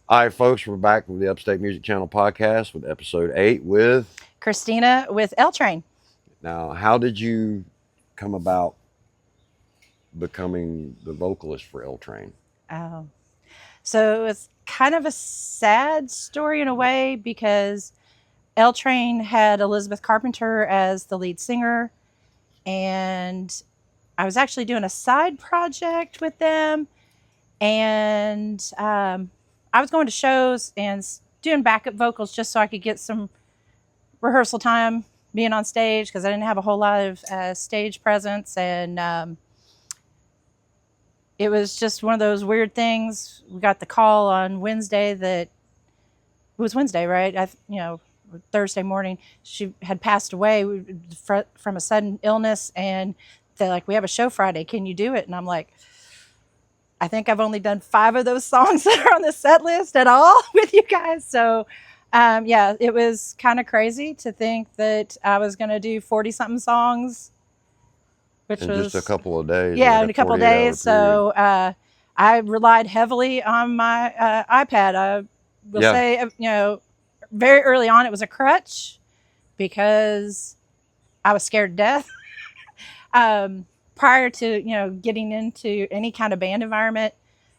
All right, folks, we're back with the Upstate Music Channel podcast with episode 8 with Christina with L Train. Now, how did you come about becoming the vocalist for L Train? Oh, so it's kind of a sad story in a way because L Train had Elizabeth Carpenter as the lead singer, and I was actually doing a side project with them, and I was going to shows and doing backup vocals just so I could get some rehearsal time being on stage because I didn't have a whole lot of stage presence, and it was just one of those weird things. We got the call on Wednesday that it was Wednesday, right? Thursday morning, she had passed away from a sudden illness, and they're like, "We have a show Friday. Can you do it?" And I'm like, I think I've only done 5 of those songs that are on the set list at all with you guys. So, it was kind of crazy to think that I was going to do 40-something songs, which In was just a couple of days. Yeah, in a couple of days. So I relied heavily on my iPad. I will say, very early on, it was a crutch because I was scared to death. Prior to, getting into any kind of band environment,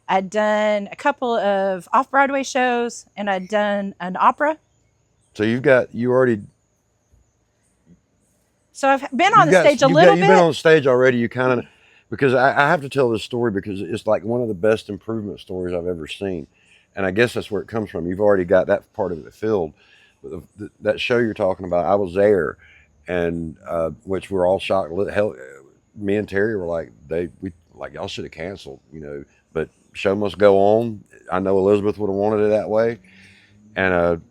I'd done a couple of off-Broadway shows and I'd done an opera. So So I've been on the stage a little bit. You've been on stage already. You kind of, because I have to tell this story because it's like one of the best improvement stories I've ever seen. And I guess that's where it comes from. You've already got that part of it filled. But that show you're talking about, I was there, and which we're all shocked. Hell, me and Terry were like, y'all should have canceled, but show must go on. I know Elizabeth would have wanted it that way. And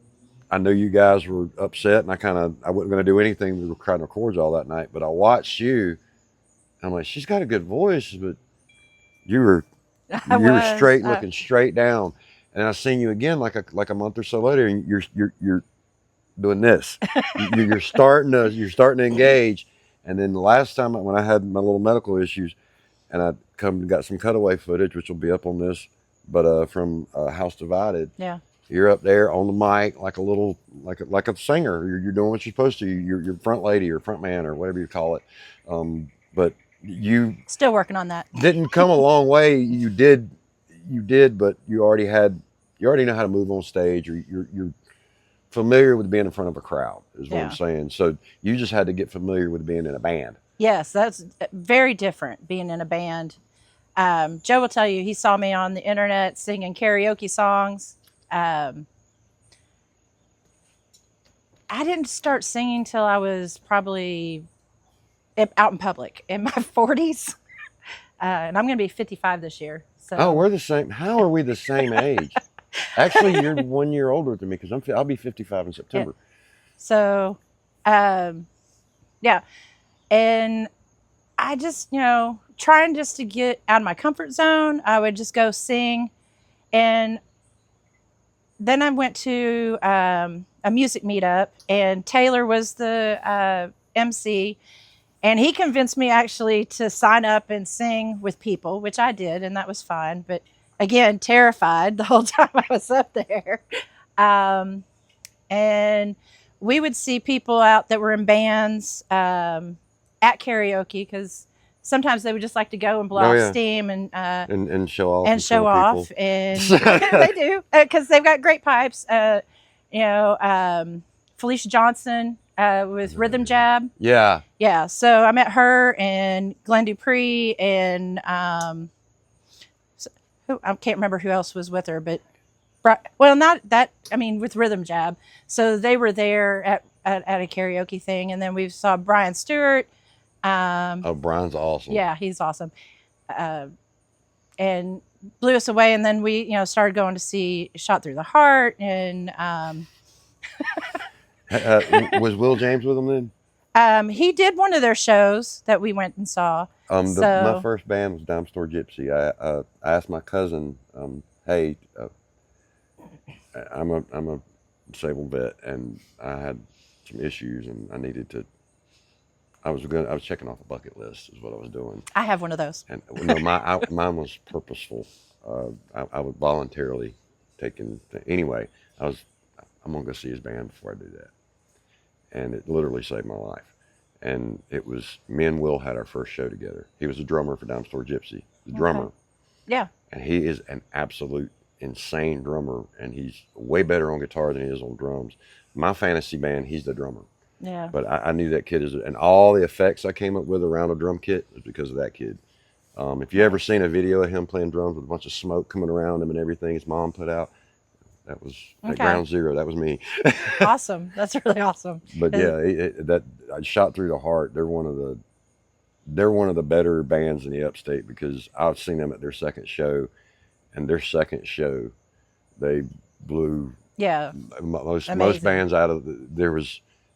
I knew you guys were upset, and I wasn't going to do anything to recording the chords all that night. But I watched you. I'm like, she's got a good voice, but you were straight, looking straight down. And I seen you again like a month or so later, and you're doing this. you're starting to engage. And then the last time when I had my little medical issues, and I got some cutaway footage, which will be up on this, but from House Divided. Yeah. You're up there on the mic like a singer. You're doing what you're supposed to. You're front lady or front man or whatever you call it. But you still working on that. Didn't come a long way. You did, but you already know how to move on stage. You're familiar with being in front of a crowd, is what I'm saying. So you just had to get familiar with being in a band. Yes, that's very different, being in a band. Joe will tell you, he saw me on the internet singing karaoke songs. I didn't start singing till I was probably out in public in my 40s. And I'm going to be 55 this year. So. Oh, we're the same. How are we the same age? Actually, you're 1 year older than me because I'll be 55 in September. Yeah. So, and I just, trying just to get out of my comfort zone, I would just go sing. And then I went to a music meetup, and Taylor was the MC, and he convinced me actually to sign up and sing with people, which I did, and that was fun. But again, terrified the whole time I was up there. And we would see people out that were in bands at karaoke, because sometimes they would just like to go and blow off steam and show off. And show off. And they do, because they've got great pipes. Felicia Johnson with Rhythm Jab. Yeah. Yeah. So I met her and Glenn Dupree and I can't remember who else was with her, but not that. I mean, with Rhythm Jab. So they were there at a karaoke thing, and then we saw Brian Stewart. Brian's awesome. Yeah, he's awesome. And blew us away, and then we, started going to see Shot Through the Heart, and was Will James with them then? He did one of their shows that we went and saw. My first band was Dime Store Gypsy. I asked my cousin, hey, I'm a disabled vet, and I had some issues, and I needed to. I was checking off a bucket list, is what I was doing. I have one of those. And no, mine was purposeful. I would voluntarily taking. Anyway, I'm gonna go see his band before I do that, and it literally saved my life. And it was me and Will had our first show together. He was a drummer for Dime Store Gypsy, the drummer. Okay. Yeah. And he is an absolute insane drummer, and he's way better on guitar than he is on drums. My fantasy band, he's the drummer. Yeah. But I knew that kid and all the effects I came up with around a drum kit was because of that kid. If you ever seen a video of him playing drums with a bunch of smoke coming around him and everything his mom put out, that was at ground zero. That was me. Awesome. That's really awesome. But yeah, that I shot through the heart. They're one of the better bands in the Upstate, because I've seen them at their second show, and their second show, they blew most bands out of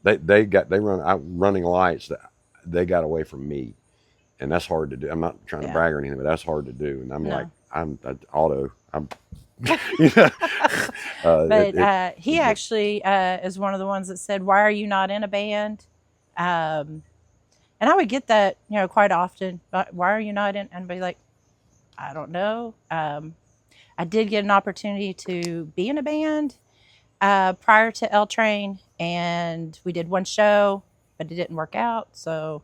running lights that they got away from me, and that's hard to do. I'm not trying to brag or anything, but that's hard to do. And I'm but he actually is one of the ones that said, "Why are you not in a band?" And I would get that, quite often. Why are you not in? And be like, I don't know. I did get an opportunity to be in a band prior to L Train, and we did one show, but it didn't work out. So,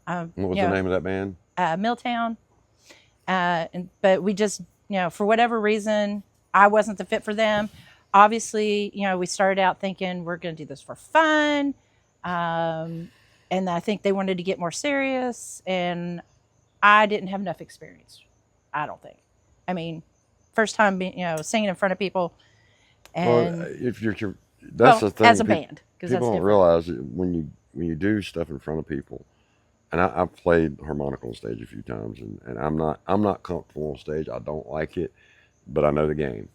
what was the name of that band? Milltown. But we just, for whatever reason, I wasn't the fit for them. Obviously, we started out thinking we're going to do this for fun. And I think they wanted to get more serious, and I didn't have enough experience. I don't think. I mean, first time being, singing in front of people. And if that's the thing. As a band, because people don't realize that when you do stuff in front of people. And I've played harmonica on stage a few times, and I'm not comfortable on stage. I don't like it, but I know the game.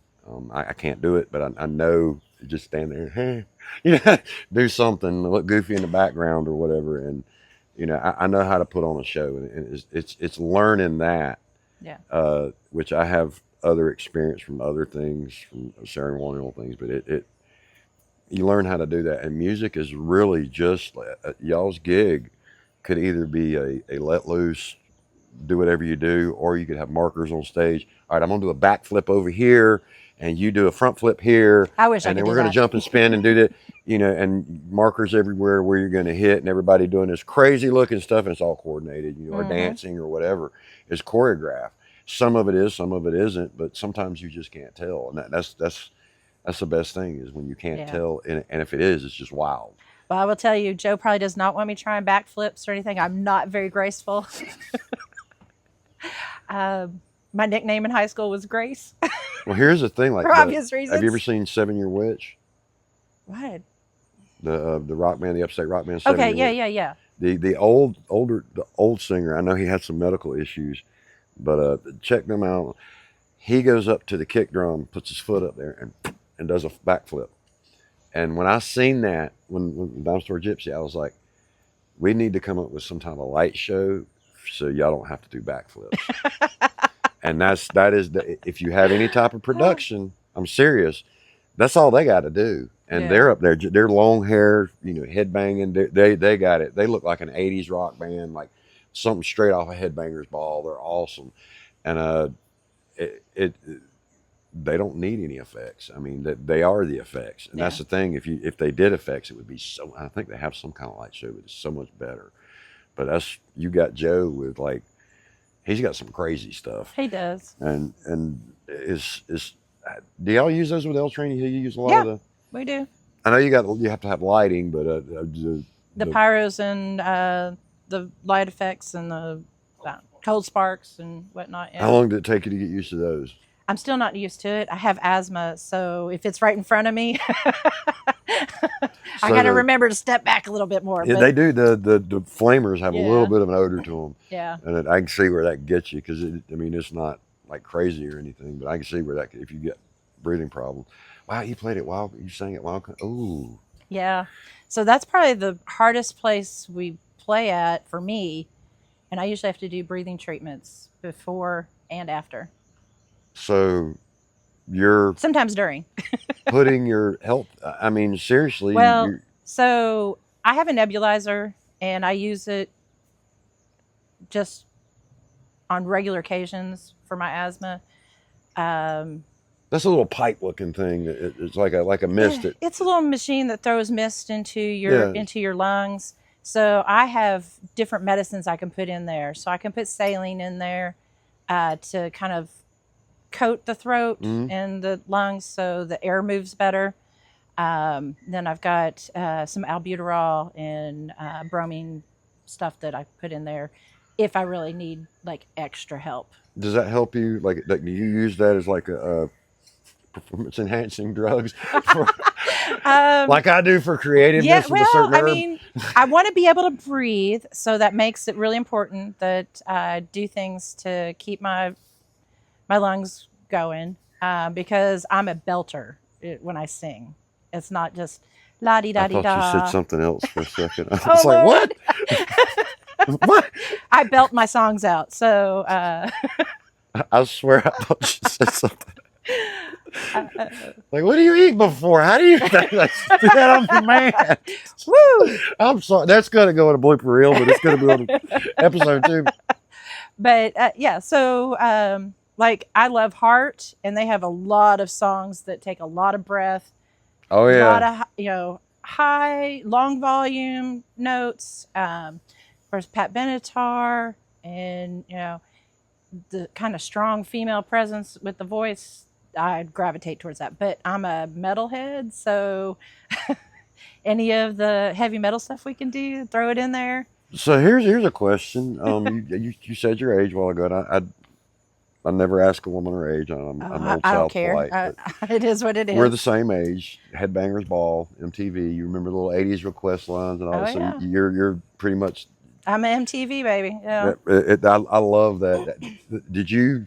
I can't do it, but I know, just stand there and do something, look goofy in the background or whatever, and I know how to put on a show, and it's learning that. Yeah. Which I have other experience from other things, from ceremonial things, but you learn how to do that, and music is really just y'all's gig. Could either be a let loose, do whatever you do, or you could have markers on stage. All right, I'm gonna do a back flip over here, and you do a front flip here. I wish I could do that. And then we're gonna jump and spin and do that, and markers everywhere where you're gonna hit, and everybody doing this crazy looking stuff, and it's all coordinated, or dancing or whatever is choreographed. Some of it is, some of it isn't, but sometimes you just can't tell, and that's the best thing, is when you can't tell, and if it is, it's just wild. Well, I will tell you, Joe probably does not want me trying backflips or anything. I'm not very graceful. My nickname in high school was Grace. Well, here's the thing, for obvious reasons. Have you ever seen 7 Year Witch? What? The rock band, the Upstate rock band. Okay, yeah. The old singer. I know he had some medical issues, but check them out. He goes up to the kick drum, puts his foot up there, and does a backflip. And when I seen that, when Dime Store Gypsy, I was like, we need to come up with some kind of light show so y'all don't have to do backflips. And that is if you have any type of production, I'm serious, that's all they got to do. And they're up there, they're long hair, head banging. They got it. They look like an 80s rock band, like something straight off a Headbangers Ball. They're awesome. And they don't need any effects. I mean, they are the effects, and that's the thing. If they did effects, it would be so. I think they have some kind of light show, but it's so much better. But you got Joe with he's got some crazy stuff. He does. And do y'all use those with L Train? You use a lot of the. We do. I know you have to have lighting, but the pyros and the light effects and the cold sparks and whatnot. Yeah. How long did it take you to get used to those? I'm still not used to it. I have asthma, so if it's right in front of me, I got to remember to step back a little bit more. Yeah, they do. The flamers have a little bit of an odor to them. Yeah. And I can see where that gets you, because it's not like crazy or anything, but I can see where that, if you get breathing problems. Wow, you played it wild. You sang it wild. Ooh. Yeah. So that's probably the hardest place we play at for me, and I usually have to do breathing treatments before and after. So you're sometimes during putting your health, I mean, seriously. Well, so I have a nebulizer, and I use it just on regular occasions for my asthma. That's a little pipe looking thing. It's like a mist. It's a little machine that throws mist into Yeah. your lungs. So I have different medicines I can put in there. So I can put saline in there to kind of coat the throat Mhm. and the lungs so the air moves better. Then I've got some albuterol and bromine stuff that I put in there if I really need like extra help. Does that help you? Like do you use that as like a performance enhancing drugs, for, like I do for creativeness Yeah, with a certain well, I herb? mean, I want to be able to breathe, so that makes it really important that I do things to keep my lungs going because I'm a belter when I sing. It's not just la di I da di thought you said da. something else for a second. I was Oh like, Lord, what? What? I belt my songs out. So I swear I thought you said something. Like, what do you eat before? How do you do that on command? woo. I'm sorry. That's going to go in a blooper reel, but it's going to be on episode 2. But yeah, so like I love Heart, and they have a lot of songs that take a lot of breath, Oh, a lot yeah. of high, long volume notes. Of course, Pat Benatar, and the kind of strong female presence with the voice. I gravitate towards that, but I'm a metalhead, so any of the heavy metal stuff we can do, throw it in there. So here's a question. You said your age a while ago, and I never ask a woman her age. I'm old I don't South care. polite. It is what it is. We're the same age. Headbangers Ball, MTV. You remember the little '80s request lines and all. Oh, So yeah. you're pretty much. I'm an MTV baby. Yeah. I love that. Did you,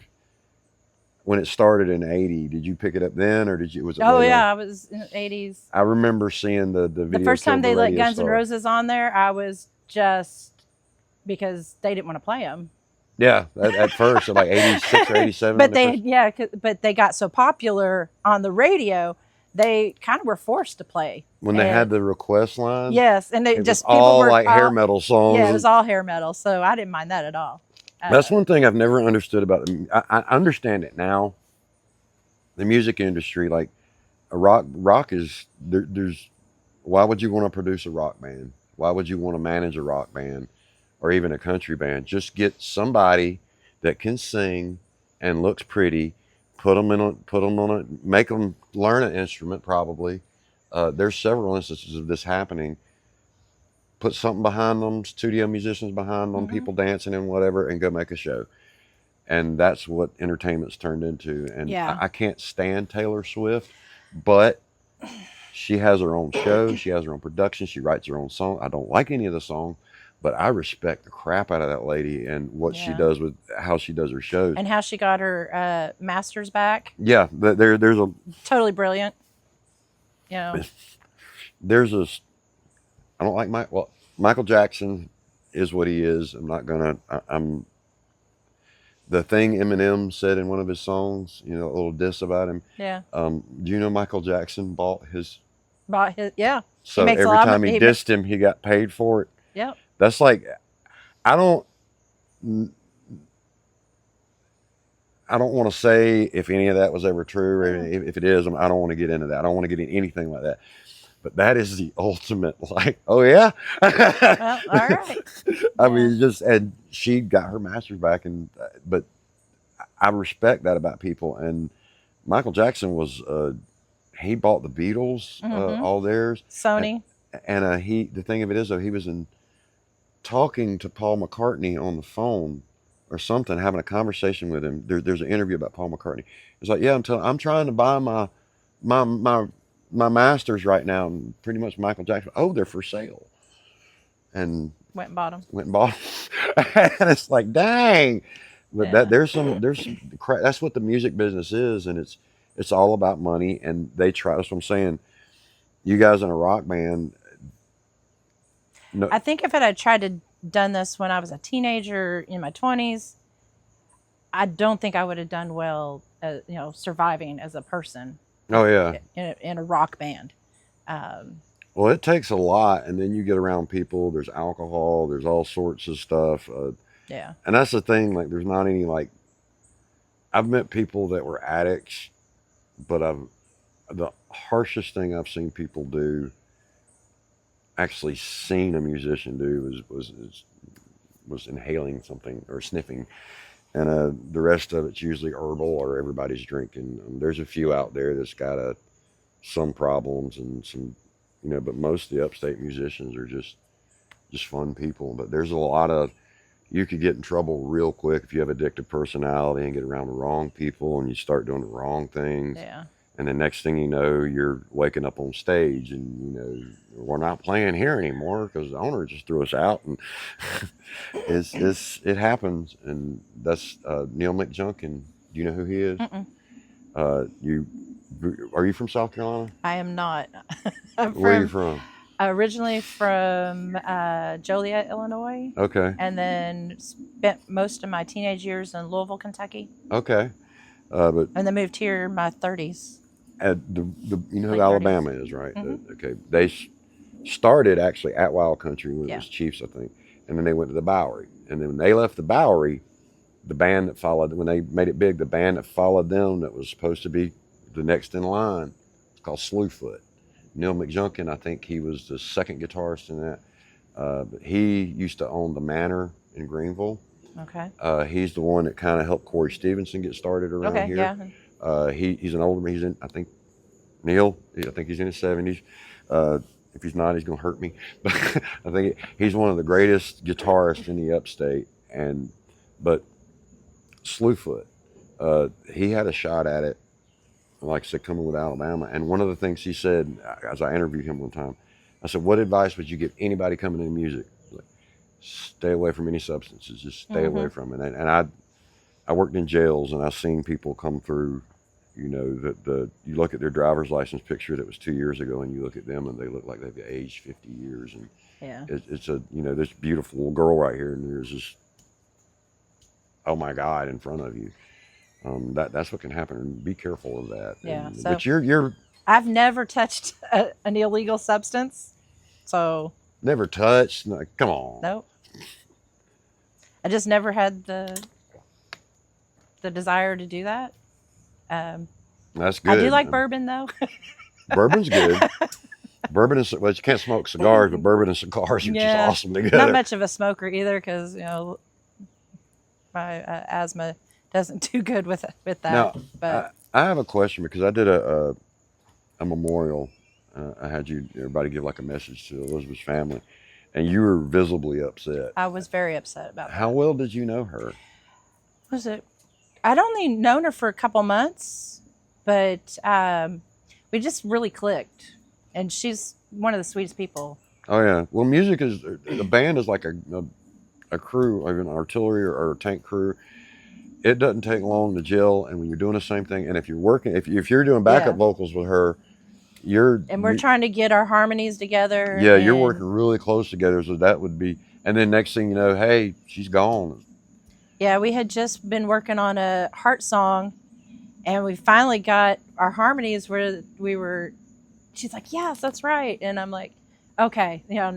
when it started in '80? Did you pick it up then, or was it? Oh later yeah, on? I was in the 80s. I remember seeing the video. The first time Killed the they let Radio Guns N' Star. Roses on there, I was just because they didn't want to play them. Yeah, at first, like '86 or '87. But but they got so popular on the radio, they kind of were forced to play. When they had the request line. Yes, and they It just was people all were like hair metal songs. Yeah, it was all hair metal, so I didn't mind that at all. That's one thing I've never understood about them. I understand it now. The music industry, like a rock is there's. Why would you want to produce a rock band? Why would you want to manage a rock band, or even a country band? Just get somebody that can sing and looks pretty. Put them on a, make them learn an instrument. Probably, there's several instances of this happening. Put something behind them, studio musicians behind them, people dancing and whatever, and go make a show. And that's what entertainment's turned into. And Yeah. I can't stand Taylor Swift, but she has her own show. She has her own production. She writes her own song. I don't like any of the song, but I respect the crap out of that lady and what she does with how she does her shows. And how she got her masters back. Yeah, there's a Totally brilliant. there's a. I don't like Michael Jackson is what he is. I'm the thing Eminem said in one of his songs, a little diss about him. Yeah. Do you know Michael Jackson bought his? Yeah. So every time he dissed him, he got paid for it. Yep. That's like, I don't want to say if any of that was ever true, or if it is, I don't want to get into that. I don't want to get into anything like that. But that is the ultimate, like, oh yeah. Well, all right. I mean, and she got her master's back, but I respect that about people. And Michael Jackson he bought the Beatles, all theirs. Sony. And the thing of it is though, he was talking to Paul McCartney on the phone or something, having a conversation with him. There's an interview about Paul McCartney. It's like, yeah, I'm trying to buy my masters right now, and pretty much Michael Jackson. Oh, they're for sale. And Went and bought them. And it's like, dang. But there's some that's what the music business is, and it's all about money. And they try. That's what I'm saying. You guys in a rock band. No, I think if I had tried to done this when I was a teenager in my 20s, I don't think I would have done well, surviving as a person. Oh yeah. In a rock band. Well, it takes a lot, and then you get around people. There's alcohol. There's all sorts of stuff. Yeah. And that's the thing. Like, there's not any like. I've met people that were addicts but the harshest thing I've seen people do, actually seen a musician do, was inhaling something or sniffing, and the rest of it's usually herbal or everybody's drinking. There's a few out there that's got some problems and some, but most of the upstate musicians are just fun people. But there's a lot of, you could get in trouble real quick if you have addictive personality and get around the wrong people and you start doing the wrong things. Yeah. And the next thing you know, you're waking up on stage and, we're not playing here anymore because the owner just threw us out. And it happens. And that's Neil McJunkin. Do you know who he is? Mm-mm. Are you from South Carolina? I am not. Where are you from? Originally from Joliet, Illinois. Okay. And then spent most of my teenage years in Louisville, Kentucky. Okay. And then moved here in my 30s. At you know who Late Alabama 30s. is, right? Mm-hmm. Okay. They started actually at Wild Country when it Yeah. was Chiefs, I think. And then they went to the Bowery. And then when they left the Bowery, the band that followed, when they made it big, the band that followed them that was supposed to be the next in line, it's called Slewfoot. Neil McJunkin, I think he was the second guitarist in that. But he used to own the Manor in Greenville. Okay. He's the one that kind of helped Corey Stevenson get started around here. Yeah. He's an older, he's in, I think, Neil, I think he's in his 70s. If he's not, he's going to hurt me. But I think he's one of the greatest guitarists in the upstate. But Slewfoot, he had a shot at it, like I said, coming with Alabama. And one of the things he said, as I interviewed him one time, I said, what advice would you give anybody coming into music? Like, stay away from any substances, just stay away from it. And I worked in jails, and I've seen people come through, you look at their driver's license picture that was 2 years ago, and you look at them and they look like they've aged 50 years. And Yeah. it's this beautiful little girl right here, and there's this, oh my God, in front of you. That's what can happen, and be careful of that. Yeah. But you're I've never touched an illegal substance, so never touched. No, come on. nope. I just never had the desire to do that. That's good. I do like bourbon though. Bourbon's good. Bourbon is, well, you can't smoke cigars, but bourbon and cigars are just awesome together. Not much of a smoker either, because my asthma doesn't do good with that. Now, but I have a question, because I did a memorial. I had everybody give like a message to Elizabeth's family, and you were visibly upset. I was very upset about that. How well did you know her? Was it? I'd only known her for a couple months, but we just really clicked, and she's one of the sweetest people. Oh yeah. Well, music is, the band is like a crew, like an artillery or a tank crew. It doesn't take long to gel, and when you're doing the same thing, and if you're working, if you're doing backup vocals with her, we're trying to get our harmonies together. Yeah, you're working really close together, so that would be, and then next thing you know, hey, she's gone. Yeah, we had just been working on a heart song, and we finally got our harmonies where she's like, yes, that's right. And I'm like, okay, now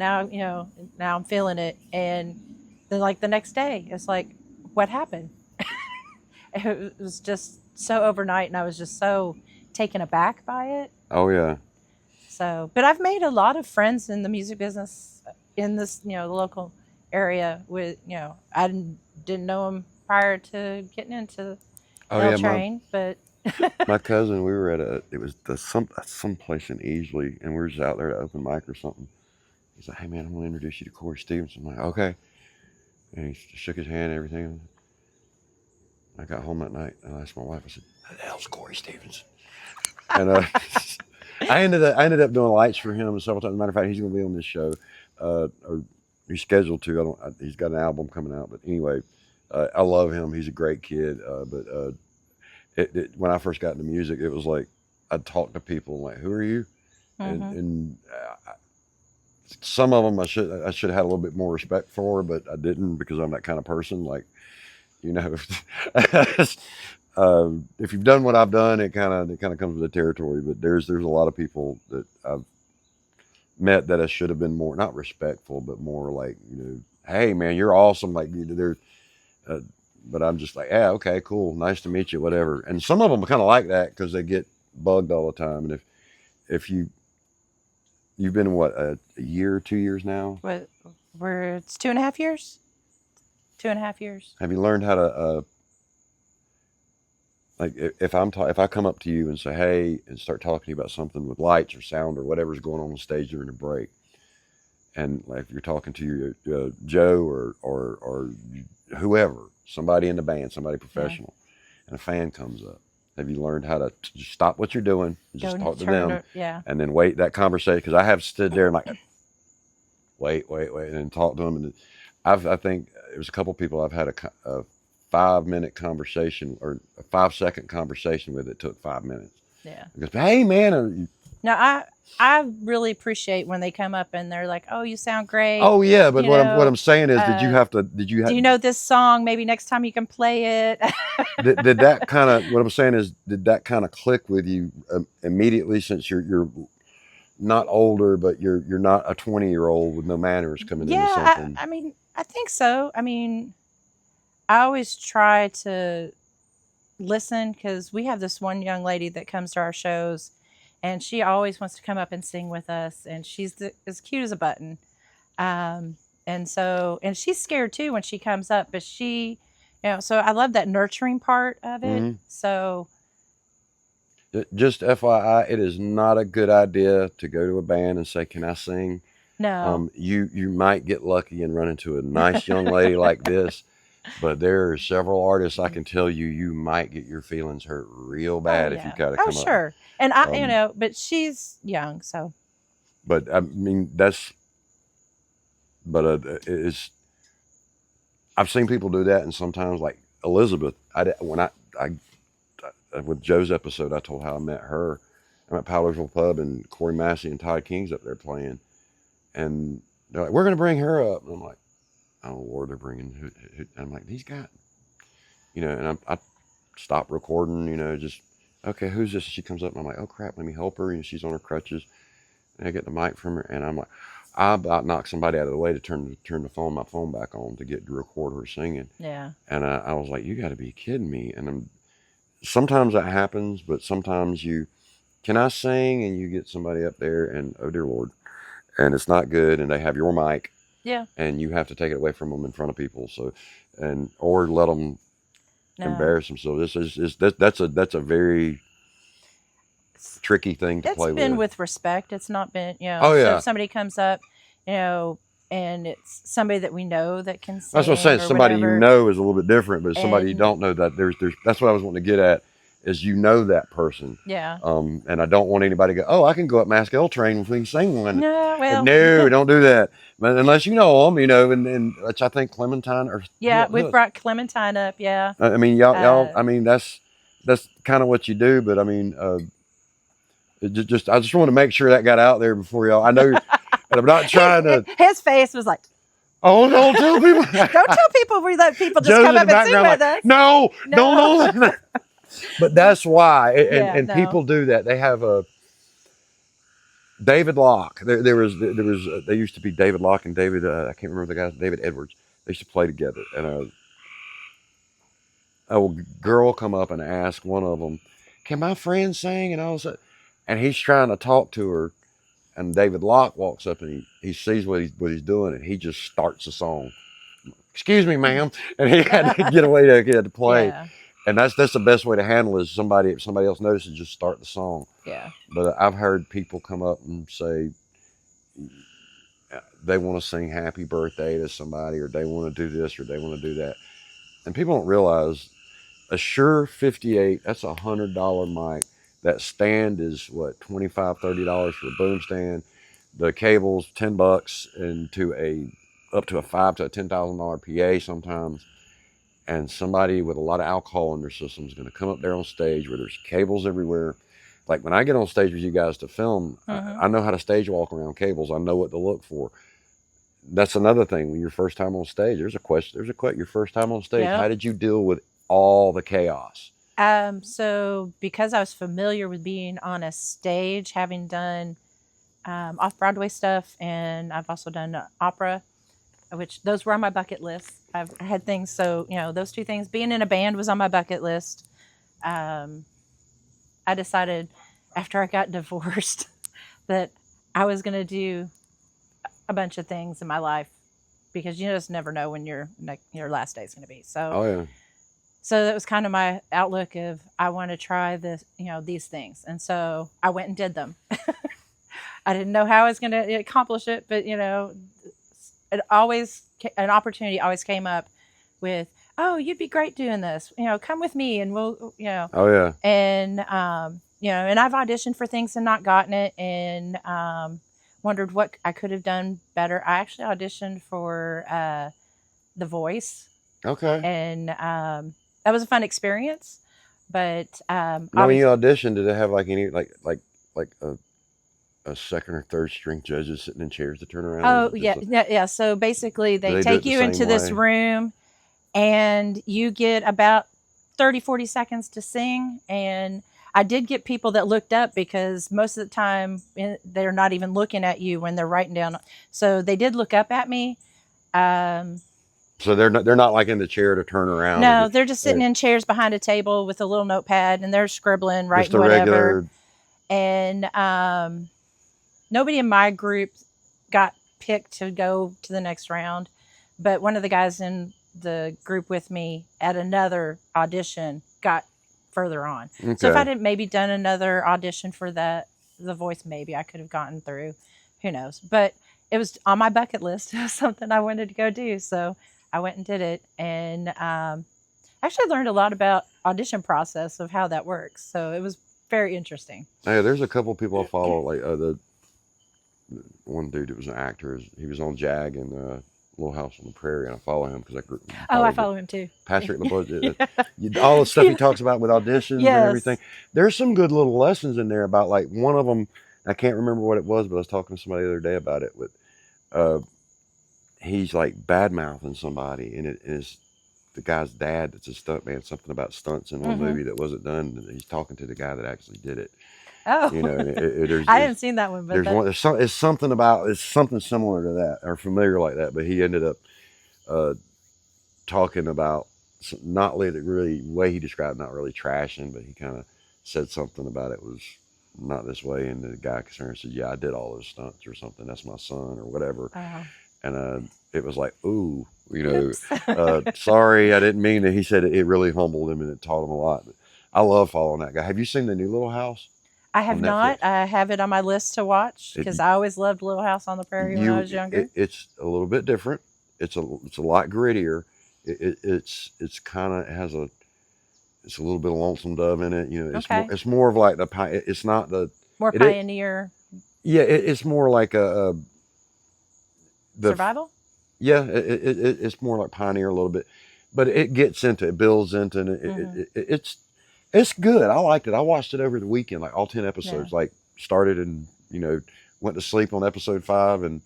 I'm feeling it. And then like the next day, it's like, what happened? It was just so overnight, and I was just so taken aback by it. Oh yeah. So, but I've made a lot of friends in the music business in this, the local area with, I didn't know them prior to getting into the train, but my cousin, we were at some place in Easley, and we were just out there to open mic or something. He's like, hey man, I'm gonna introduce you to Corey Stevenson. I'm like, okay. And he shook his hand and everything. I got home that night, and I asked my wife, I said, who the hell's Corey Stevenson? And I ended up doing lights for him several times. As a matter of fact, he's going to be on this show, or he's scheduled to. He's got an album coming out. But anyway, I love him. He's a great kid. But when I first got into music, it was like I'd talk to people like, "Who are you?" And some of them I should have had a little bit more respect for, but I didn't, because I'm that kind of person. Like, if you've done what I've done, it kind of comes with the territory. But there's a lot of people that I've met that I should have been more, not respectful, but more like, hey man, you're awesome. Like, but I'm just like, yeah, okay, cool, nice to meet you, whatever. And some of them are kind of like that, because they get bugged all the time. And if you've been what, a year, 2 years now? What, it's 2.5 years. 2.5 years. Have you learned how to like if I come up to you and say hey and start talking to you about something with lights or sound or whatever's going on stage during a break, and like if you're talking to your Joe or whoever, somebody in the band, somebody professional, and a fan comes up, have you learned how to just stop what you're doing and just talk to them, and then wait that conversation? Because I have stood there and like wait, and then talk to them, and I think there's a couple people I've had a 5-minute conversation or a 5-second conversation with it took 5 minutes. Yeah. Because, hey man, now I really appreciate when they come up and they're like, "Oh, you sound great." Oh yeah, but what I'm saying is, do you know this song? Maybe next time you can play it. did that kind of, what I'm saying is, did that kind of click with you immediately, since you're not older, but you're not a 20-year-old with no manners coming into something? I mean, I think so. I mean, I always try to listen, because we have this one young lady that comes to our shows, and she always wants to come up and sing with us, and she's as cute as a button. And she's scared too when she comes up, but she, so I love that nurturing part of it. Mm-hmm. So just FYI, it is not a good idea to go to a band and say, "Can I sing?" No. You might get lucky and run into a nice young lady like this, but there are several artists I can tell you might get your feelings hurt real bad if you got to come up. Oh, sure. And I, but she's young, so. But I mean, it's, I've seen people do that, and sometimes, like Elizabeth, with Joe's episode, I told how I met her. I'm at Powdersville Pub, and Corey Massey and Todd King's up there playing, and they're like, "We're going to bring her up," and I'm like, "Oh Lord, they're bringing who?" And I'm like, "These guys," and I stopped recording, just, okay, who's this? She comes up, and I'm like, "Oh crap, let me help her." And she's on her crutches, and I get the mic from her, and I'm like, I about knocked somebody out of the way to turn my phone back on to record her singing. Yeah. And I was like, "You got to be kidding me!" And sometimes that happens, but sometimes can I sing? And you get somebody up there, and oh dear Lord, and it's not good, and they have your mic. Yeah. And you have to take it away from them in front of people. So, or let them embarrass themselves. That's a very tricky thing to play with. It's been with respect. It's not been, Oh yeah. So if somebody comes up, and it's somebody that we know that can sing. That's what I'm saying. Somebody you know is a little bit different, but somebody you don't know, that there's that's what I was wanting to get at, is that person. Yeah. And I don't want anybody to go, "Oh, I can go up Mask L Train and we can sing one." No, well. No, don't do that. But unless you know them, and which I think Clementine or. Yeah, we've brought Clementine up, yeah. I mean, y'all, I mean, that's kind of what you do, but I mean, I just want to make sure that got out there before y'all. I know, and I'm not trying to. His face was like, "Oh, don't tell people." Don't tell people we let people just come up and sing with us. No. But that's why, and people do that. They have a David Locke. There was they used to be David Locke and David. I can't remember the guy. David Edwards. They used to play together, and a girl come up and ask one of them, "Can my friend sing?" And all of a sudden, and he's trying to talk to her, and David Locke walks up and he sees what he's doing, and he just starts a song. "Excuse me, ma'am," and he had to get away to play. Yeah. And that's the best way to handle it, is if somebody else notices, just start the song. Yeah. But I've heard people come up and say they want to sing happy birthday to somebody, or they want to do this, or they want to do that. And people don't realize a Shure 58, that's a $100 mic. That stand is what, $25, $30 for a boom stand. The cable's $10, and up to a $5,000 to a $10,000 PA sometimes. And somebody with a lot of alcohol in their system is going to come up there on stage where there's cables everywhere. Like when I get on stage with you guys to film, I know how to stage walk around cables. I know what to look for. That's another thing. When you're first time on stage, there's a question. Your first time on stage, how did you deal with all the chaos? So because I was familiar with being on a stage, having done off-Broadway stuff, and I've also done opera, which those were on my bucket list. I had things, so, those two things. Being in a band was on my bucket list. I decided after I got divorced that I was going to do a bunch of things in my life because you just never know when your last day is going to be. So, Oh yeah. so that was kind of my outlook of I want to try this, these things. And so I went and did them. I didn't know how I was going to accomplish it, but an opportunity always came up with, oh, you'd be great doing this. Come with me and we'll. Oh yeah. And and I've auditioned for things and not gotten it, and wondered what I could have done better. I actually auditioned for The Voice. Okay. And that was a fun experience. But now, when you auditioned, did it have like any like a second or third string judges sitting in chairs to turn around? Oh yeah. So basically, they take you into this room, and you get about 30-40 seconds to sing. And I did get people that looked up because most of the time they're not even looking at you when they're writing down. So they did look up at me. So they're not like in the chair to turn around. No, they're just sitting in chairs behind a table with a little notepad, and they're scribbling, writing just a whatever. regular. And nobody in my group got picked to go to the next round, but one of the guys in the group with me at another audition got further on. Okay. So if I didn't maybe done another audition for The Voice, maybe I could have gotten through. Who knows? But it was on my bucket list. It was something I wanted to go do. So I went and did it. And actually learned a lot about audition process of how that works. So it was very interesting. Yeah, there's a couple people I follow, like the one dude that was an actor. He was on Jag and Little House on the Prairie, and I follow him because I follow him too. Patrick LeBeau, all the stuff he talks about with auditions and everything. There's some good little lessons in there about, like, one of them, I can't remember what it was, but I was talking to somebody the other day about it. With he's like bad mouthing somebody, and it is the guy's dad that's a stuntman. Something about stunts in one movie that wasn't done, and he's talking to the guy that actually did it. Oh, I haven't seen that one, but it's something similar to that or familiar like that. But he ended up talking about not really the way he described, not really trashing, but he kind of said something about it was not this way, and the guy concerned said, "Yeah, I did all those stunts or something. That's my son or whatever." And it was like, ooh, sorry, I didn't mean it. He said it really humbled him and it taught him a lot. But I love following that guy. Have you seen the new Little House? I have not. I have it on my list to watch because I always loved Little House on the Prairie when I was younger. It's a little bit different. It's a lot grittier. It's kind of has it's a little bit of Lonesome Dove in it. It's more of like it's not the more pioneer. It's more like the survival. Yeah, it's more like pioneer a little bit, but it builds into and it's good. I liked it. I watched it over the weekend, like all 10 episodes. Like started and went to sleep on episode 5, and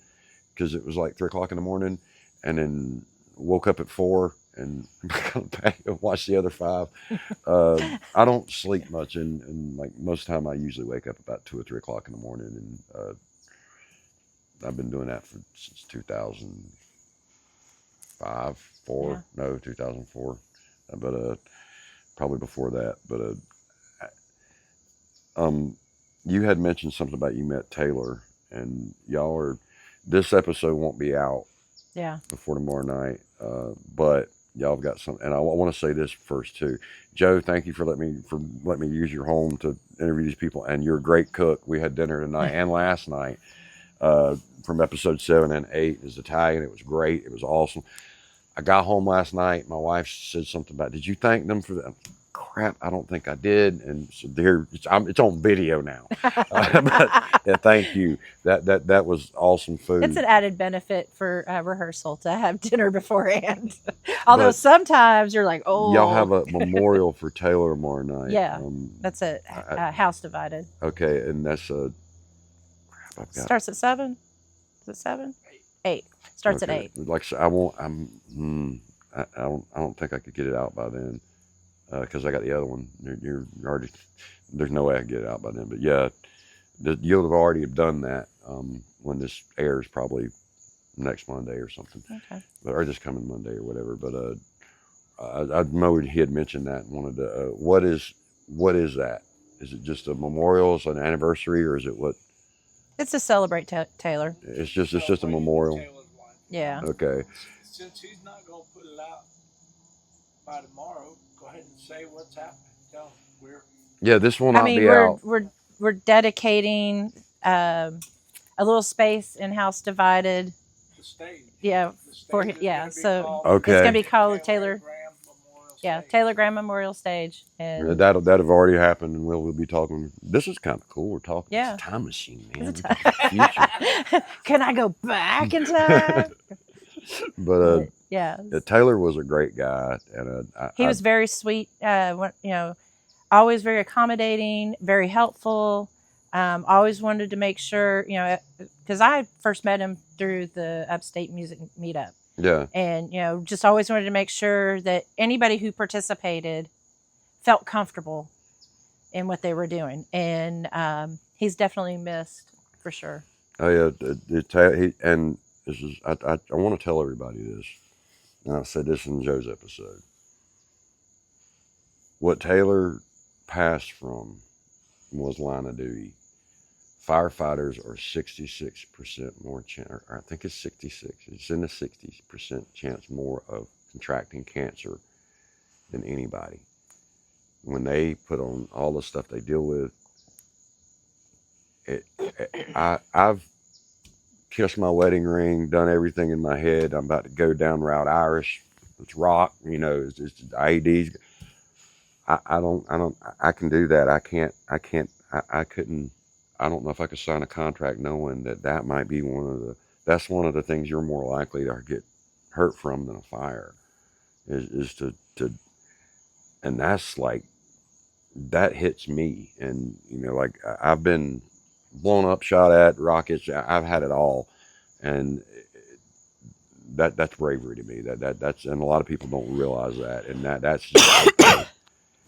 because it was like 3:00 in the morning, and then woke up at 4 and watched the other 5. I don't sleep much, and like most of the time I usually wake up about 2 or 3 o'clock in the morning, and I've been doing that since 2005, 2004, but probably before that. But you had mentioned something about you met Taylor, and this episode won't be out before tomorrow night, but y'all have got some, and I want to say this first too. Joe, thank you for letting me use your home to interview these people, and you're a great cook. We had dinner tonight and last night from episode 7 and 8. It was Italian. It was great. It was awesome. I got home last night. My wife said something about, did you thank them for that? Crap, I don't think I did. And so it's on video now. But thank you. That was awesome food. It's an added benefit for rehearsal to have dinner beforehand. Although sometimes you're like, oh. Y'all have a memorial for Taylor tomorrow night. Yeah, that's a House Divided. Okay, and that's starts at 7. Is it 7? 8. Starts at 8. Like I don't think I could get it out by then because I got the other one. You're already, there's no way I could get it out by then. But yeah, you'll have already done that when this airs, probably next Monday or something. Okay. Or this coming Monday or whatever. But I know he had mentioned that and wanted to. What is that? Is it just a memorial, it's an anniversary, or is it what? It's to celebrate Taylor. It's just a memorial. Yeah. Okay. Since he's not going to put it out by tomorrow, go ahead and say what's happening. Tell him Yeah, this will not be we're out. we're dedicating a little space in House Divided. the stage. Yeah, The stage for is yeah. gonna be So called Okay. it's gonna be called Taylor. Graham Memorial Yeah, Stage. Taylor Graham Memorial Stage, and That'll have already happened, and we'll be talking. This is kind of cool. We're talking. Yeah. It's a time machine, man. It's Look at the future. can I go back in time? But Yeah, Taylor was a great guy, and he was very sweet. Always very accommodating, very helpful. Always wanted to make sure, because I first met him through the Upstate Music Meetup. yeah. And, just always wanted to make sure that anybody who participated felt comfortable in what they were doing. And he's definitely missed for sure. Oh yeah. And this is I want to tell everybody this. And I said this in Joe's episode. What Taylor passed from was line of duty. Firefighters are 66% more chance, or I think it's 66. It's in the 60% chance more of contracting cancer than anybody. When they put on all the stuff they deal with, I've kissed my wedding ring, done everything in my head. I'm about to go down Route Irish. It's rock, it's just IEDs. I can do that. I couldn't. I don't know if I could sign a contract knowing that might be that's one of the things you're more likely to get hurt from than a fire is to, and that's like, that hits me. And, like I've been blown up, shot at, rockets. I've had it all. And that's bravery to me. That's, and a lot of people don't realize that. And that's just,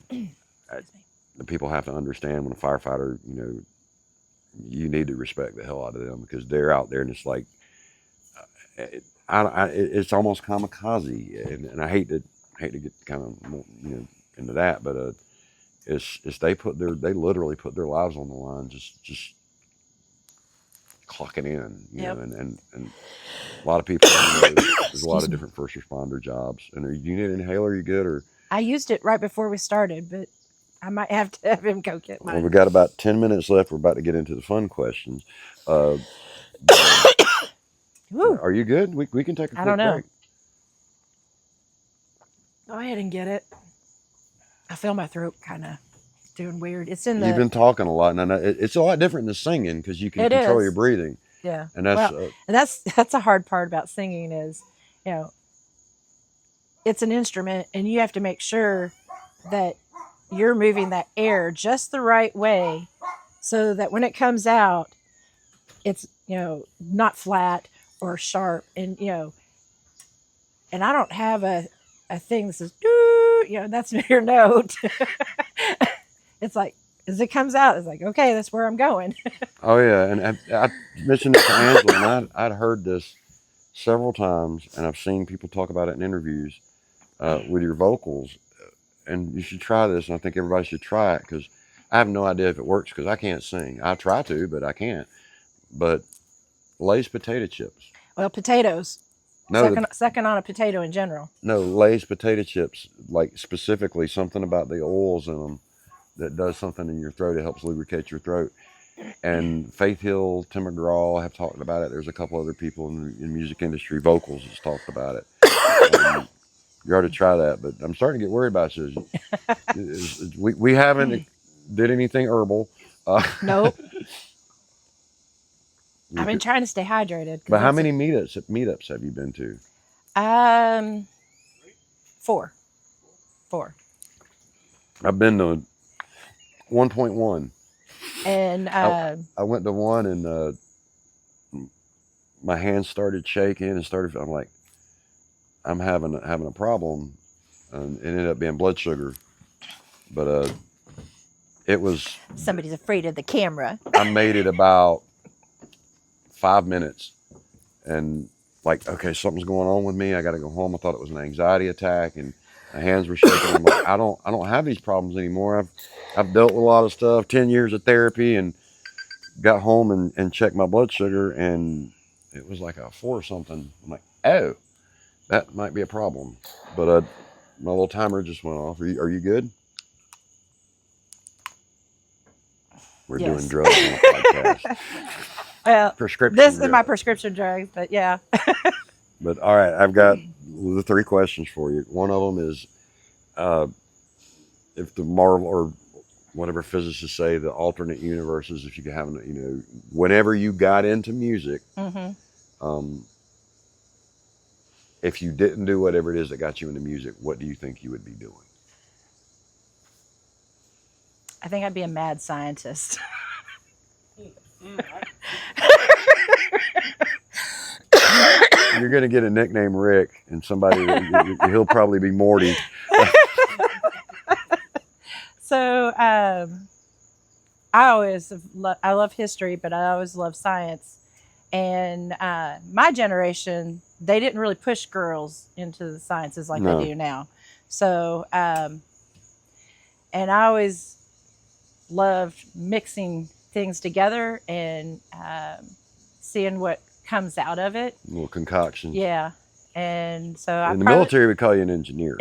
the people have to understand when a firefighter, you need to respect the hell out of them, because they're out there, and it's like, it's almost kamikaze, and I hate to get kind of into that, but it's they literally put their lives on the line, just clocking in, Yep. and a lot of people, there's a lot of different first responder jobs. And do you need an inhaler? You good? Or I used it right before we started, but I might have to have him go get mine. well, we got about 10 minutes left. We're about to get into the fun questions. Woo. Are you good? We can take a quick I don't know. break. Go ahead and get it. I feel my throat kind of doing weird. It's in the. You've been talking a lot, and I know it's a lot different than singing, because you can It control is. your breathing. Yeah. And that's Well, and that's a hard part about singing is, it's an instrument, and you have to make sure that you're moving that air just the right way, so that when it comes out, it's not flat or sharp, and and I don't have a thing that says doo, that's your note. It's like, as it comes out, it's like, okay, that's where I'm going. oh yeah, and I mentioned it to Angela, and I'd heard this several times, and I've seen people talk about it in interviews with your vocals, and you should try this, and I think everybody should try it, because I have no idea if it works, because I can't sing. I try to, but I can't. But Lay's potato chips. Well, potatoes. No, Second on a potato in general. no, Lay's potato chips, like specifically something about the oils in them that does something in your throat. It helps lubricate your throat. And Faith Hill, Tim McGraw have talked about it. There's a couple other people in the music industry, vocals, that's talked about it. You ought to try that, but I'm starting to get worried about you. We haven't did anything herbal. Nope. I've been trying to stay hydrated. But how many meetups have you been to? 4. I've been to 1.1. And I went to one, and my hands started shaking, and I'm like, I'm having a problem, and it ended up being blood sugar. But it was, somebody's afraid of the camera. I made it about 5 minutes, and like, okay, something's going on with me. I got to go home. I thought it was an anxiety attack, and My hands were shaking. I'm like, I don't have these problems anymore. I've dealt with a lot of stuff, 10 years of therapy, and got home and checked my blood sugar, and it was like a 4 or something. I'm like, oh, that might be a problem. But my little timer just went off. Are you good? We're doing drugs on the podcast. Well, Prescription this is drugs. my prescription drugs, but yeah. But all right, I've got the 3 questions for you. One of them is, if the Marvel or whatever physicists say, the alternate universes, if you could have, whenever you got into music, if you didn't do whatever it is that got you into music, what do you think you would be doing? I think I'd be a mad scientist. You're going to get a nickname Rick, and he'll probably be Morty. So I love history, but I always love science. And my generation, they didn't really push girls into the sciences like they do now. So, and I always loved mixing things together and seeing what comes out of it. A little concoction. Yeah. And so in the military, we call you an engineer.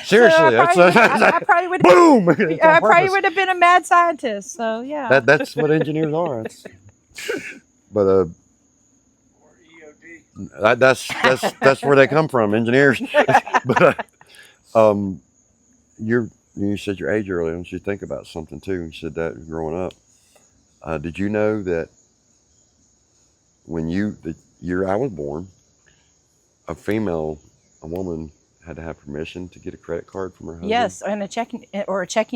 Seriously, I probably would. Boom! I probably would have been a mad scientist. So yeah. That's what engineers are. But Or EOD. that's where they come from, engineers. But you said your age earlier. Don't you think about something too? You said that growing up. Did you know that the year I was born, a woman had to have permission to get a credit card from her husband? Yes, and a checking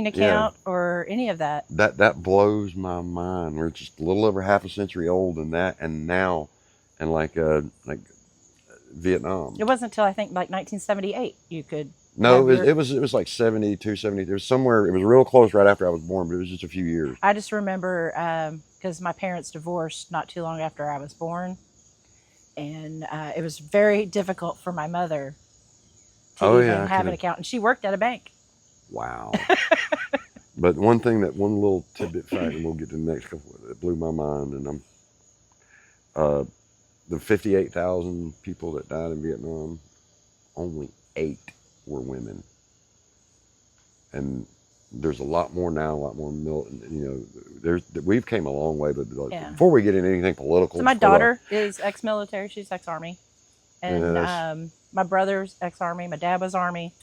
account or any of that. That blows my mind. We're just a little over half a century old, and now, and like Vietnam. It wasn't until I think like 1978 you could. No, it was like 72, 70. There was somewhere. It was real close right after I was born, but it was just a few years. I just remember because my parents divorced not too long after I was born, and it was very difficult for my mother to even have an account, and she worked at a bank. Wow. But one little tidbit fact, and we'll get to the next couple, that blew my mind, and the 58,000 people that died in Vietnam, only 8 were women. And there's a lot more now, a lot more we've came a long way, but before we get into anything political. So my daughter is ex-military, she's ex-Army. And my brother's ex-Army, my dad was Army.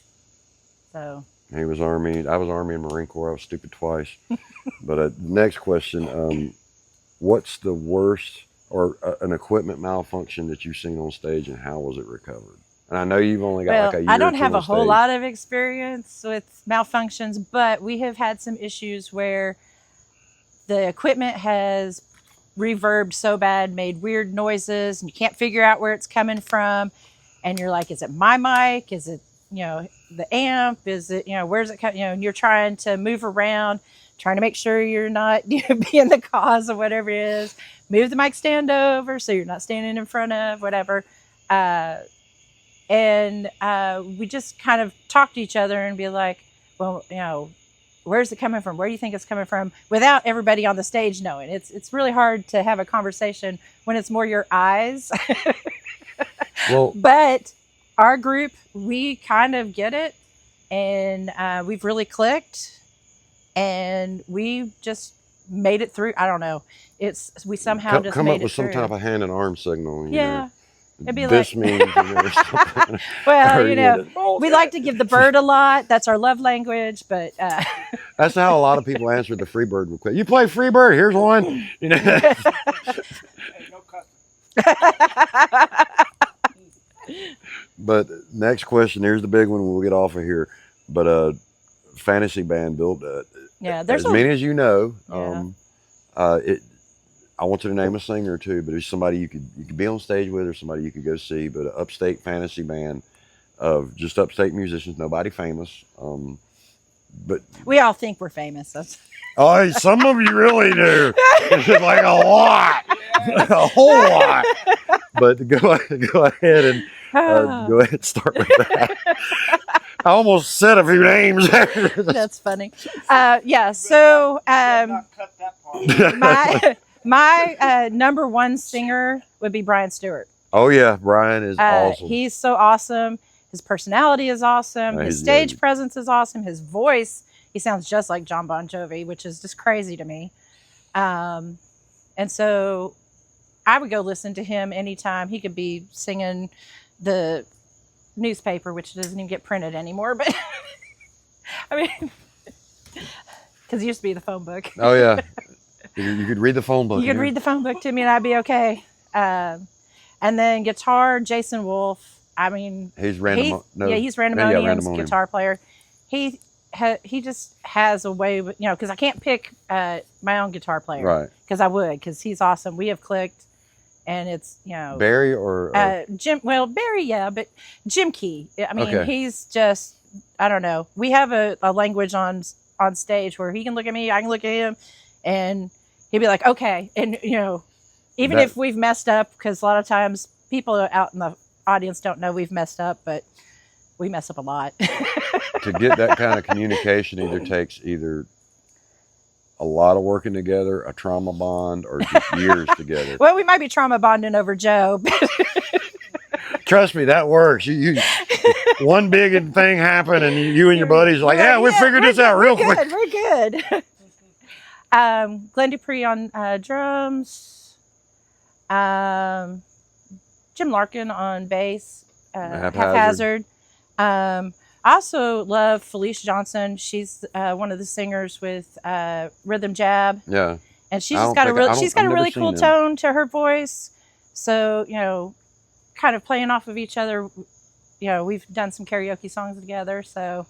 So he was Army, I was Army and Marine Corps. I was stupid twice. But next question, what's the worst or an equipment malfunction that you've seen on stage, and how was it recovered? And I know you've only got like a year. I don't have a whole lot of experience with malfunctions, but we have had some issues where the equipment has reverbed so bad, made weird noises, and you can't figure out where it's coming from. And you're like, is it my mic? Is it, the amp? Is it, where's it coming? And you're trying to move around, trying to make sure you're not being the cause of whatever it is. Move the mic stand over so you're not standing in front of whatever. And we just kind of talk to each other and be like, well, where's it coming from? Where do you think it's coming from? Without everybody on the stage knowing. It's really hard to have a conversation when it's more your eyes. Well, but our group, we kind of get it, and we've really clicked, and we just made it through. I don't know. We somehow just come made up with it some through. kind of a hand and arm signal. Yeah. It'd be this like, means, something. well, we like to give the bird a lot. That's our love language, but that's how a lot of people answer the Freebird request. You play Freebird? Here's one. Hey, no cussing. But next question. Here's the big one. We'll get off of here. But fantasy band built. there's as many as you know. Yeah. I want you to name a singer or two, but it's somebody you could be on stage with, or somebody you could go see. But an Upstate fantasy band of just Upstate musicians, nobody famous. but We all think we're famous. That's oh, some of you really do. It's just like a lot, a whole lot. But go ahead and go ahead and start with that. I almost said a few names. That's funny. Yeah. So Not cut that part. my number one singer would be Brian Stewart. Oh yeah, Brian is awesome. He's so awesome. His personality is awesome. Yeah, His he's stage good. presence is awesome. His voice, he sounds just like John Bon Jovi, which is just crazy to me. And so I would go listen to him anytime. He could be singing the newspaper, which doesn't even get printed anymore, but I mean, because it used to be the phone book. Oh yeah, you could read the phone book. You could read the phone book to me and I'd be okay. And then guitar, Jason Wolf. I mean, He's random. he's Randemonium's guitar player. He just has a way, because I can't pick my own guitar player, Right. Because I would, because he's awesome. We have clicked, and it's Barry or Jim. Well, Barry, yeah, but Jim Key. I mean, Okay. he's just, I don't know. We have a language on stage where he can look at me, I can look at him, and he'd be like, okay, and even if we've messed up, because a lot of times people out in the audience don't know we've messed up, but we mess up a lot. to get that kind of communication either takes a lot of working together, a trauma bond, or just years together. Well, we might be trauma bonding over Joe. Trust me, that works. You one big thing happened, and you and your buddies are like, yeah, we figured this out real quick. We're good. Glenn Dupree on drums. Jim Larkin on bass. Haphazard. I also love Felicia Johnson. She's one of the singers with Rhythm Jab. Yeah. And she's just got a really cool tone to her voice. So, kind of playing off of each other. We've done some karaoke songs together. So,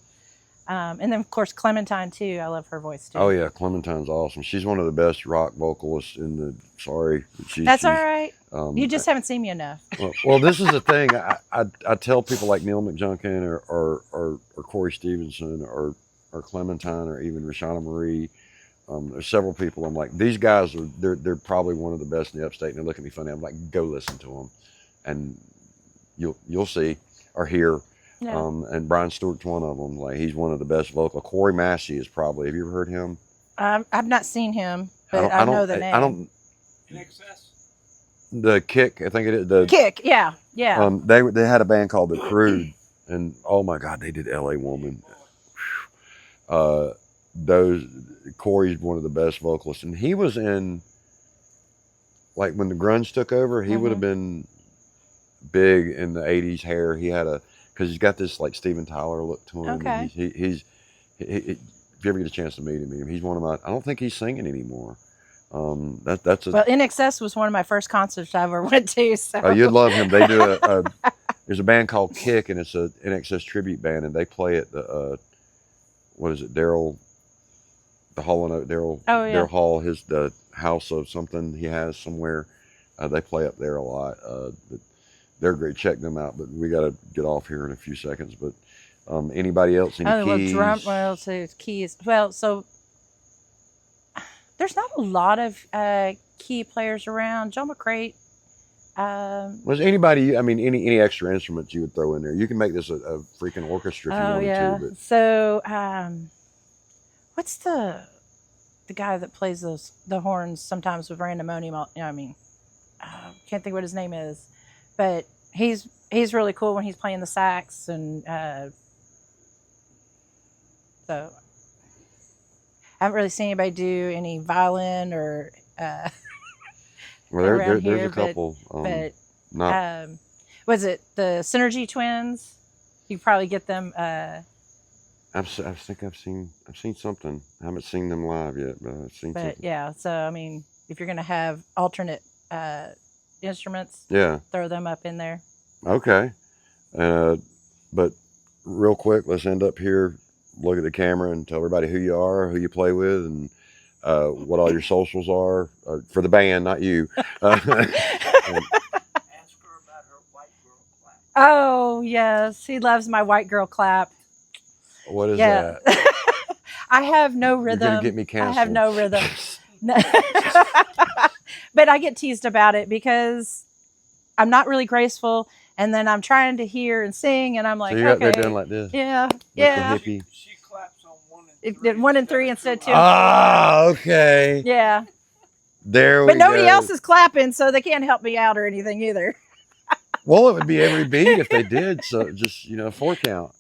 and then of course Clementine too. I love her voice too. Oh yeah, Clementine's awesome. She's one of the best rock vocalists in the. Sorry, that's all right. You just haven't seen me enough. Well, this is the thing. I tell people like Neil McJunkin or Corey Stevenson or Clementine or even Rashana Marie. There's several people. I'm like, these guys they're probably one of the best in the Upstate, and they look at me funny. I'm like, go listen to them, and you'll see or hear. Yeah. And Brian Stewart's one of them. Like, he's one of the best vocal. Corey Massey is probably. Have you ever heard him? I've not seen him, but I know the name. I don't. In excess. The Kick, I think it is. The Kick, yeah. They had a band called The Crude, and oh my God, they did L.A. Woman. Corey's one of the best vocalists, and he was in, like, when the grunge took over, he would have been big in the '80s. Hair, he had because he's got this like Steven Tyler look to him. Okay. He's if you ever get a chance to meet him, he's one of my. I don't think he's singing anymore. That's a. Well, In Excess was one of my first concerts I ever went to. So. Oh, you'd love him. They do there's a band called Kick, and it's a In Excess tribute band, and they play at the what is it, the Hall and Oak, Daryl Hall, the house of something he has somewhere. They play up there a lot. But they're great. Check them out. But we got to get off here in a few seconds. But anybody else? Any keys? So keys. Well, so there's not a lot of key players around. Joe McCrate. Was anybody? I mean, any extra instruments you would throw in there? You can make this a freaking orchestra if you wanted to. But. So, what's the guy that plays the horns sometimes with Randemonium? Can't think what his name is, but he's really cool when he's playing the sax, and so I haven't really seen anybody do any violin or. Well, there's a couple. But was it the Synergy Twins? You probably get them. I think I've seen something. I haven't seen them live yet, but I've seen something. But yeah, so I mean, if you're gonna have alternate instruments, throw them up in there. Okay, but real quick, let's end up here. Look at the camera and tell everybody who you are, who you play with, and what all your socials are for the band, not you. Ask her about her white girl clap. Oh yes, he loves my white girl clap. What is that? I have no You're rhythm. gonna get me I canceled. have no rhythm. No. But I get teased about it because I'm not really graceful, and then I'm trying to hear and sing, and I'm like, So you're out there okay, doing like this. yeah, Like yeah. the hippie. She claps on 1 and It 3. did 1 and 3 instead of 2. Ah, okay. Yeah, There we but go. nobody else is clapping, so they can't help me out or anything either. Well, it would be every beat if they did. So just 4 count.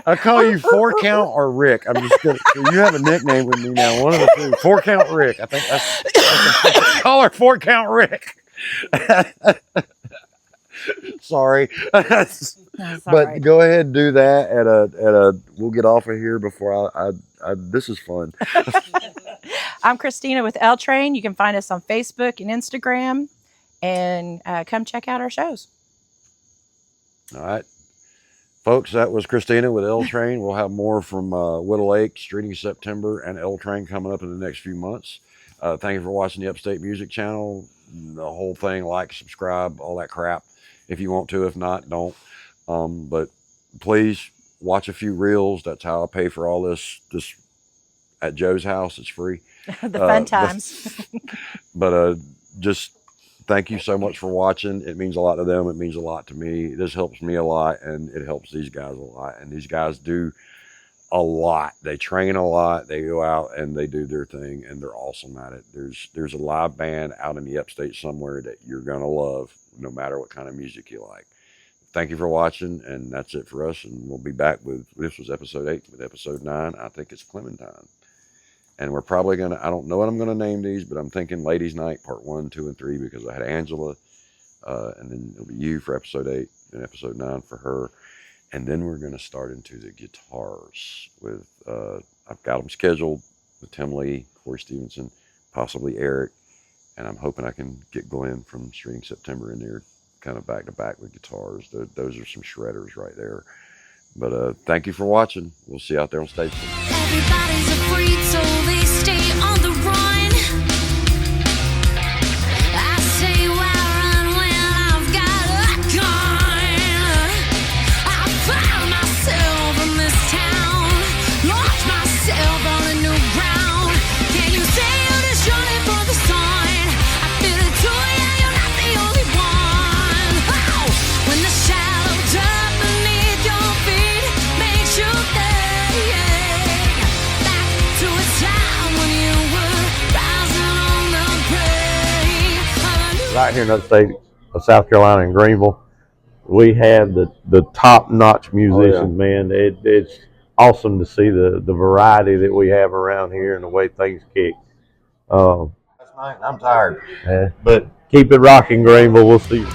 I call you 4 count or Rick. I'm just gonna. You have a nickname with me now. One of the 2. 4 count Rick. I think that's call her 4 count Rick. Sorry. That's all But right. go ahead and do that at a. We'll get off of here before I this is fun. I'm Christina with L Train. You can find us on Facebook and Instagram, and come check out our shows. All right. Folks, that was Christina with L Train. We'll have more from Whittle Lake, Streeting September, and L Train coming up in the next few months. Thank you for watching the Upstate Music Channel. The whole thing, like, subscribe, all that crap. If you want to, if not, don't. But please watch a few reels. That's how I pay for all this at Joe's house. It's free. The fun times. But just thank you so much for watching. It means a lot to them. It means a lot to me. This helps me a lot, and it helps these guys a lot. And these guys do a lot. They train a lot. They go out and they do their thing, and they're awesome at it. There's a live band out in the Upstate somewhere that you're gonna love, no matter what kind of music you like. Thank you for watching, and that's it for us. And we'll be back with, this was episode 8. With episode 9, I think it's Clementine. And we're probably gonna, I don't know what I'm gonna name these, but I'm thinking Ladies Night Part 1, 2, and 3, because I had Angela, and then it'll be you for episode 8, and episode 9 for her. And then we're gonna start into the guitars with, I've got them scheduled with Tim Lee, Corey Stevenson, possibly Eric, and I'm hoping I can get Glenn from Streeting September in there, kind of back to back with guitars. Those are some shredders right there. But thank you for watching. We'll see you out there on stage. Everybody's afraid, so they stay on the run. I say why run when I've got a gun. I found myself in this town, launched myself on a new ground. Can you sail this journey for the sun? I feel it too, yeah, you're not the only one. Oh, when the shallow dirt beneath your feet makes you think back to a time when you were rising on the brink. Right here in Upstate of South Carolina in Greenville, we have the top-notch musicians, man. It's awesome to see the variety that we have around here and the way things kick. Last night, I'm tired. But keep it rocking, Greenville. We'll see you.